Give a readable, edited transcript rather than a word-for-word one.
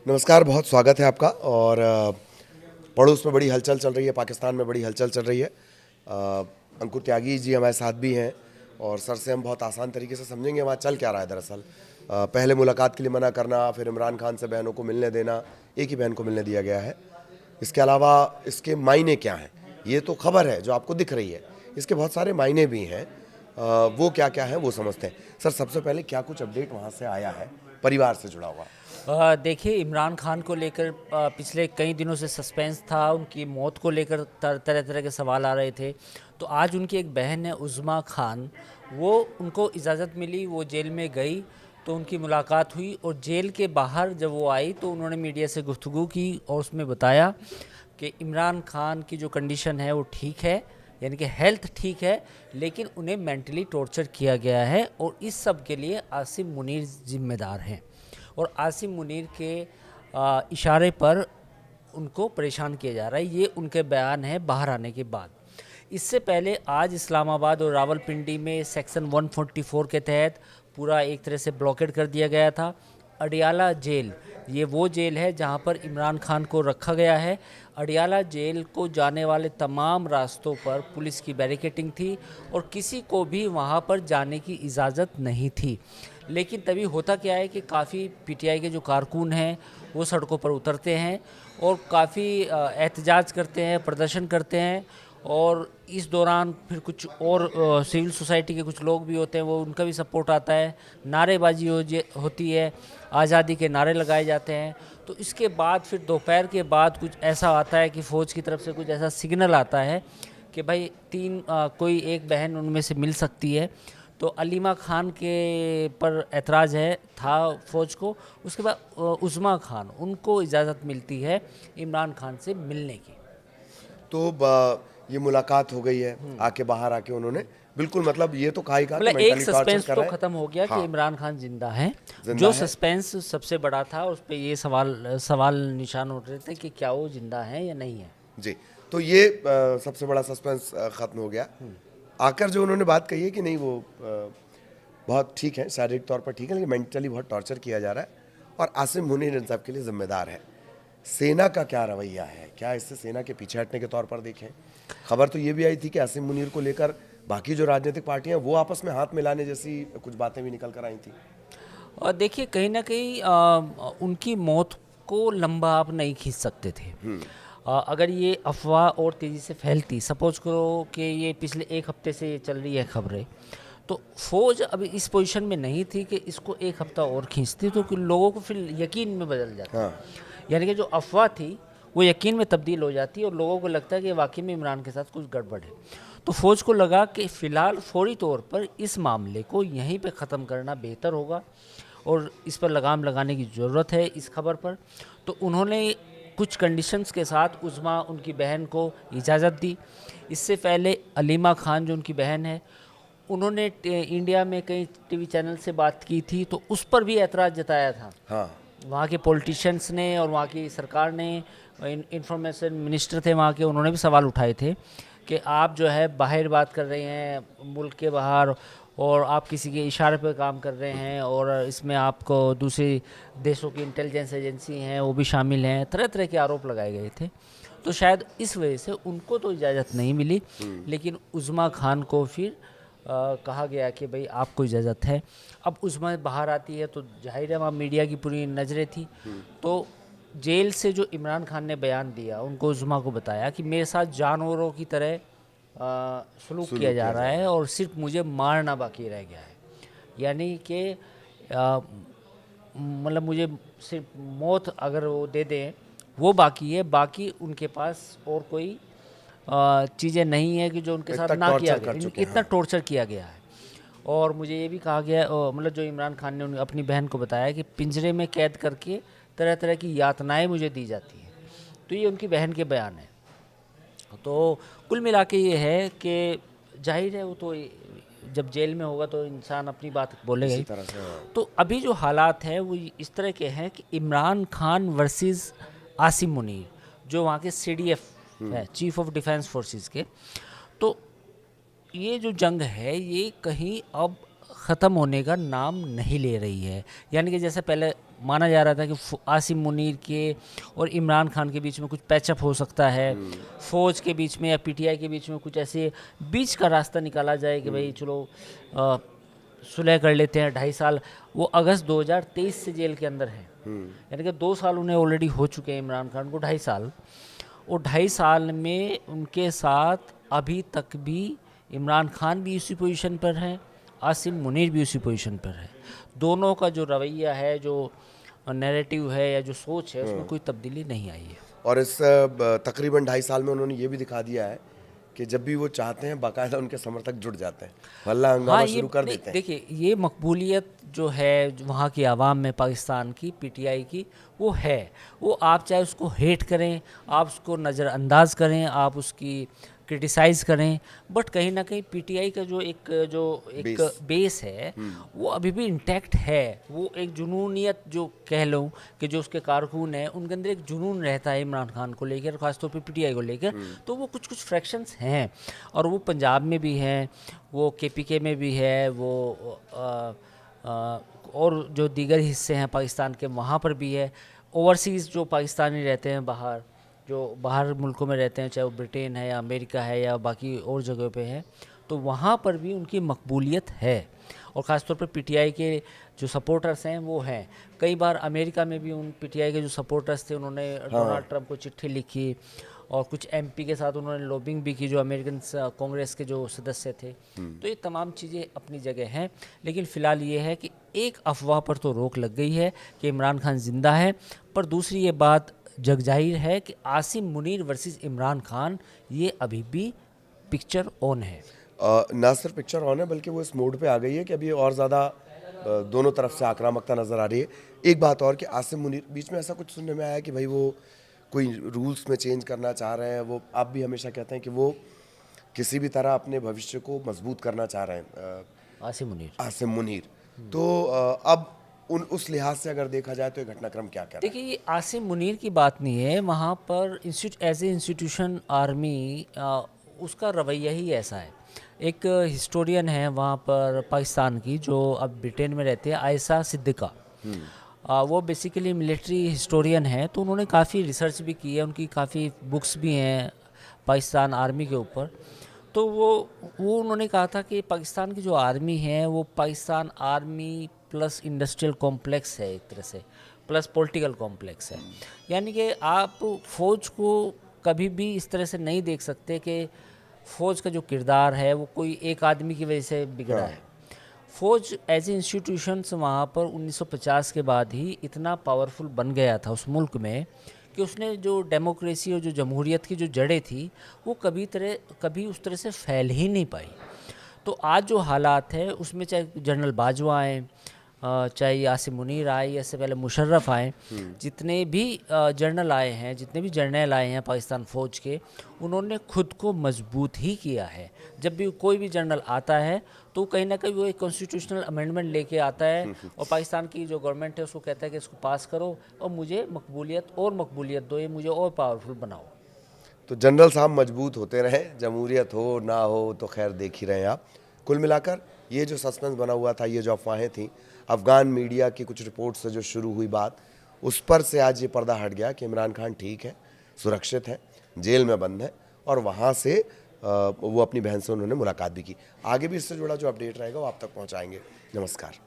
नमस्कार, बहुत स्वागत है आपका। और पड़ोस में बड़ी हलचल चल रही है, पाकिस्तान में बड़ी हलचल चल रही है। अंकुर त्यागी जी हमारे साथ भी हैं और सर से हम बहुत आसान तरीके से समझेंगे वहाँ चल क्या रहा है। दरअसल पहले मुलाकात के लिए मना करना, फिर इमरान खान से बहनों को मिलने देना, एक ही बहन को मिलने दिया गया है। इसके अलावा इसके मायने क्या हैं, ये तो खबर है जो आपको दिख रही है, इसके बहुत सारे मायने भी हैं। वो क्या क्या है वो समझते हैं। सर, सबसे पहले क्या कुछ अपडेट वहाँ से आया है परिवार से जुड़ा हुआ? देखिए, इमरान खान को लेकर पिछले कई दिनों से सस्पेंस था। उनकी मौत को लेकर तरह तरह के सवाल आ रहे थे। तो आज उनकी एक बहन है उज़्मा खान, वो उनको इजाज़त मिली, वो जेल में गई तो उनकी मुलाकात हुई। और जेल के बाहर जब वो आई तो उन्होंने मीडिया से गुफ्तगू की और उसमें बताया कि इमरान खान की जो कंडीशन है वो ठीक है, यानी कि हेल्थ ठीक है, लेकिन उन्हें मेंटली टॉर्चर किया गया है और इस सब के लिए आसिम मुनीर जिम्मेदार हैं। और आसिम मुनीर के इशारे पर उनको परेशान किया जा रहा है। ये उनके बयान है बाहर आने के बाद। इससे पहले आज इस्लामाबाद और रावलपिंडी में सेक्शन 144 के तहत पूरा एक तरह से ब्लॉकेड कर दिया गया था। अडियाला जेल, ये वो जेल है जहां पर इमरान खान को रखा गया है। अडियाला जेल को जाने वाले तमाम रास्तों पर पुलिस की बैरिकेडिंग थी और किसी को भी वहां पर जाने की इजाज़त नहीं थी। लेकिन तभी होता क्या है कि काफ़ी पीटीआई के जो कारकुन हैं वो सड़कों पर उतरते हैं और काफ़ी एहतजाज करते हैं, प्रदर्शन करते हैं। और इस दौरान फिर कुछ और सिविल सोसाइटी के कुछ लोग भी होते हैं, वो उनका भी सपोर्ट आता है, नारेबाजी होती है, आज़ादी के नारे लगाए जाते हैं। तो इसके बाद फिर दोपहर के बाद कुछ ऐसा आता है कि फ़ौज की तरफ से कुछ ऐसा सिग्नल आता है कि भाई कोई एक बहन उनमें से मिल सकती है। तो अलीमा खान के पर एतराज़ था फ़ौज को। उसके बाद उज़्मा खान, उनको इजाज़त मिलती है इमरान खान से मिलने की। तो ये मुलाकात हो गई है, आके बाहर आके उन्होंने बिल्कुल मतलब ये तो कहा ही कहा कि मतलब एक मेंटली टॉर्चर सस्पेंस कर तो रहे हैं। खत्म हो गया कि हाँ, इमरान खान जिंदा है। जिंदा जो है। सस्पेंस सबसे बड़ा था उस पे ये सवाल निशान उठ रहे थे कि क्या वो जिंदा है या नहीं है। जी, तो ये सबसे बड़ा सस्पेंस खत्म हो गया। आकर जो उन्होंने बात कही है कि नहीं वो बहुत ठीक है, शारीरिक तौर पर ठीक है, लेकिन मेंटली बहुत टॉर्चर किया जा रहा है और आसिम मुनीर इन सब के लिए जिम्मेदार है। सेना का क्या रवैया है, क्या इससे सेना के पीछे हटने के तौर पर देखें? खबर तो ये भी आई थी कि आसिम मुनीर को लेकर बाकी जो राजनीतिक पार्टियां वो आपस में हाथ मिलाने जैसी कुछ बातें भी निकल कर आई थी। और देखिए, कहीं ना कहीं उनकी मौत को लंबा आप नहीं खींच सकते थे। अगर ये अफवाह और तेज़ी से फैलती, सपोज करो कि ये पिछले एक हफ्ते से ये चल रही है खबरें, तो फौज अभी इस पोजीशन में नहीं थी कि इसको एक हफ्ता और खींचती, तो कि लोगों को फिर यकीन में बदल जाता। हाँ, यानी कि जो अफवाह थी वो यकीन में तब्दील हो जाती और लोगों को लगता है कि वाकई में इमरान के साथ कुछ गड़बड़ है। तो फौज को लगा कि फ़िलहाल फौरी तौर पर इस मामले को यहीं पे ख़त्म करना बेहतर होगा और इस पर लगाम लगाने की ज़रूरत है इस खबर पर। तो उन्होंने कुछ कंडीशंस के साथ उज़्मा, उनकी बहन को इजाज़त दी। इससे पहले अलीमा खान जो उनकी बहन है, उन्होंने इंडिया में कई टीवी चैनल से बात की थी, तो उस पर भी एतराज़ जताया था हाँ, वहाँ के पॉलिटिशियंस ने और वहाँ की सरकार ने। इंफॉर्मेशन मिनिस्टर थे वहाँ के, उन्होंने भी सवाल उठाए थे कि आप जो है बाहर बात कर रहे हैं मुल्क के बाहर, और आप किसी के इशारे पर काम कर रहे हैं, और इसमें आपको दूसरे देशों की इंटेलिजेंस एजेंसी हैं वो भी शामिल हैं। तरह तरह के आरोप लगाए गए थे। तो शायद इस वजह से उनको तो इजाज़त नहीं मिली, लेकिन उज़्मा खान को फिर कहा गया कि भाई आपको इजाज़त है। अब उज़्मा बाहर आती है तो जाहिर है वहाँ मीडिया की पूरी नज़रें थी। तो जेल से जो इमरान खान ने बयान दिया, उनको उज़्मा को बताया कि मेरे साथ जानवरों की तरह सलूक किया जा रहा है और सिर्फ मुझे मारना बाकी रह गया है। यानी कि मतलब मुझे सिर्फ मौत अगर वो दे दें वो बाकी है, बाकी उनके पास और कोई चीज़ें नहीं है कि जो उनके साथ ना किया गया, इतना टॉर्चर किया गया है। और मुझे ये भी कहा गया, मतलब जो इमरान खान ने अपनी बहन को बताया कि पिंजरे में कैद करके तरह तरह की यातनाएं मुझे दी जाती हैं। तो ये उनकी बहन के बयान है। तो कुल मिला के ये है कि जाहिर है वो तो जब जेल में होगा तो इंसान अपनी बात बोलेगा ही। तो अभी जो हालात हैं वो इस तरह के हैं कि इमरान खान वर्सेस आसिम मुनीर, जो वहाँ के सीडीएफ है, चीफ ऑफ डिफेंस फोर्सेस के। तो ये जो जंग है ये कहीं अब ख़त्म होने का नाम नहीं ले रही है। यानी कि जैसे पहले माना जा रहा था कि आसिम मुनीर के और इमरान खान के बीच में कुछ पैचअप हो सकता है, फौज के बीच में या पीटीआई के बीच में कुछ ऐसे बीच का रास्ता निकाला जाए कि भाई चलो सुलह कर लेते हैं। 2.5 साल वो अगस्त 2023 से जेल के अंदर है, यानी कि 2 साल उन्हें ऑलरेडी हो चुके हैं इमरान खान को, 2.5 साल। और 2.5 साल में उनके साथ अभी तक भी इमरान खान भी उसी पोजीशन पर है, आसिम मुनीर भी उसी पोजीशन पर है। दोनों का जो रवैया है, जो नैरेटिव है या जो सोच है, उसमें कोई तब्दीली नहीं आई है। और इस तकरीबन 2.5 साल में उन्होंने ये भी दिखा दिया है कि जब भी वो चाहते हैं बाकायदा उनके समर्थक जुट जाते हैं, हल्ला हंगामा शुरू कर देते हैं। देखिए, ये मकबूलियत जो है वहाँ की आवाम में, पाकिस्तान की पीटीआई की, वो है। वो आप चाहे उसको हेट करें, आप उसको नज़रअंदाज करें, आप उसकी क्रिटिसाइज़ करें, बट कहीं ना कहीं पीटीआई का जो एक बेस है वो अभी भी इंटैक्ट है। वो एक जुनूनियत जो कह लूँ कि जो उसके कारकुन हैं उनके अंदर एक जुनून रहता है इमरान खान को लेकर, ख़ासतौर पे पीटीआई को लेकर। तो वो कुछ फ्रैक्शंस हैं, और वो पंजाब में भी हैं, वो केपीके में भी है, वो और जो दीगर हिस्से हैं पाकिस्तान के वहाँ पर भी है। ओवरसीज़ जो पाकिस्तानी रहते हैं बाहर, जो बाहर मुल्कों में रहते हैं, चाहे वो ब्रिटेन है या अमेरिका है या बाकी और जगह पे है, तो वहाँ पर भी उनकी मकबूलियत है। और ख़ासतौर पर पीटीआई के जो सपोर्टर्स हैं वो हैं। कई बार अमेरिका में भी उन पीटीआई के जो सपोर्टर्स थे उन्होंने डोनाल्ड ट्रंप को चिट्ठी लिखी, और कुछ एमपी के साथ उन्होंने लॉबिंग भी की, जो अमेरिकन कांग्रेस के जो सदस्य थे। तो ये तमाम चीज़ें अपनी जगह हैं, लेकिन फ़िलहाल ये है कि एक अफवाह पर तो रोक लग गई है कि इमरान खान ज़िंदा है, पर दूसरी ये बात जग जाहिर है कि आसिम मुनीर वर्सेस इमरान खान, ये अभी भी पिक्चर ऑन है। ना सिर्फ पिक्चर ऑन है, बल्कि वो इस मोड पे आ गई है कि अभी और ज़्यादा दोनों तरफ से आक्रामकता नज़र आ रही है। एक बात और कि आसिम मुनीर, बीच में ऐसा कुछ सुनने में आया कि भाई वो कोई रूल्स में चेंज करना चाह रहे हैं। वो आप भी हमेशा कहते हैं कि वो किसी भी तरह अपने भविष्य को मजबूत करना चाह रहे हैं, आसिम मुनीर। तो अब उस लिहाज से अगर देखा जाए तो ये घटनाक्रम क्या क्या? देखिए, ये आसिम मुनीर की बात नहीं है, वहाँ पर एज ए इंस्टीट्यूशन आर्मी उसका रवैया ही ऐसा है। एक हिस्टोरियन है वहाँ पर पाकिस्तान की, जो अब ब्रिटेन में रहते हैं, आयशा सिद्दीका। वो बेसिकली मिलिट्री हिस्टोरियन है, तो उन्होंने काफ़ी रिसर्च भी की है, उनकी काफ़ी बुक्स भी हैं पाकिस्तान आर्मी के ऊपर। तो वो उन्होंने कहा था कि पाकिस्तान की जो आर्मी है वो Pakistan army plus industrial complex है, एक तरह से प्लस पॉलिटिकल कॉम्प्लेक्स है। यानी कि आप फ़ौज को कभी भी इस तरह से नहीं देख सकते कि फ़ौज का जो किरदार है वो कोई एक आदमी की वजह से बिगड़ा है। फ़ौज एज ए इंस्टीट्यूशंस वहाँ पर 1950 के बाद ही इतना पावरफुल बन गया था उस मुल्क में कि उसने जो डेमोक्रेसी और जो जमहूरियत की जो जड़ें थी वो कभी उस तरह से फैल ही नहीं पाई। तो आज जो हालात है उसमें चाहे जनरल बाजवा आए, चाहे आसिम मुनीर आए, या इससे पहले मुशर्रफ आए, जितने भी जनरल आए हैं, जितने भी जर्नल आए हैं पाकिस्तान फ़ौज के, उन्होंने खुद को मजबूत ही किया है। जब भी कोई भी जनरल आता है तो कहीं ना कहीं वो एक कॉन्स्टिट्यूशनल अमेंडमेंट लेके आता है, और पाकिस्तान की जो गवर्नमेंट है उसको कहता है कि इसको पास करो और मुझे मकबूलियत दो, ये मुझे और पावरफुल बनाओ। तो जनरल साहब मजबूत होते रहे, जमहूरियत हो ना हो तो खैर देख ही रहे हैं आप। कुल मिलाकर ये जो सस्पेंस बना हुआ था, ये जो अफवाहें थी, अफ़गान मीडिया की कुछ रिपोर्ट से जो शुरू हुई बात, उस पर से आज ये पर्दा हट गया कि इमरान खान ठीक है, सुरक्षित है, जेल में बंद है, और वहाँ से वो अपनी बहन से उन्होंने मुलाकात भी की। आगे भी इससे जुड़ा जो अपडेट रहेगा वो आप तक पहुँचाएंगे। नमस्कार।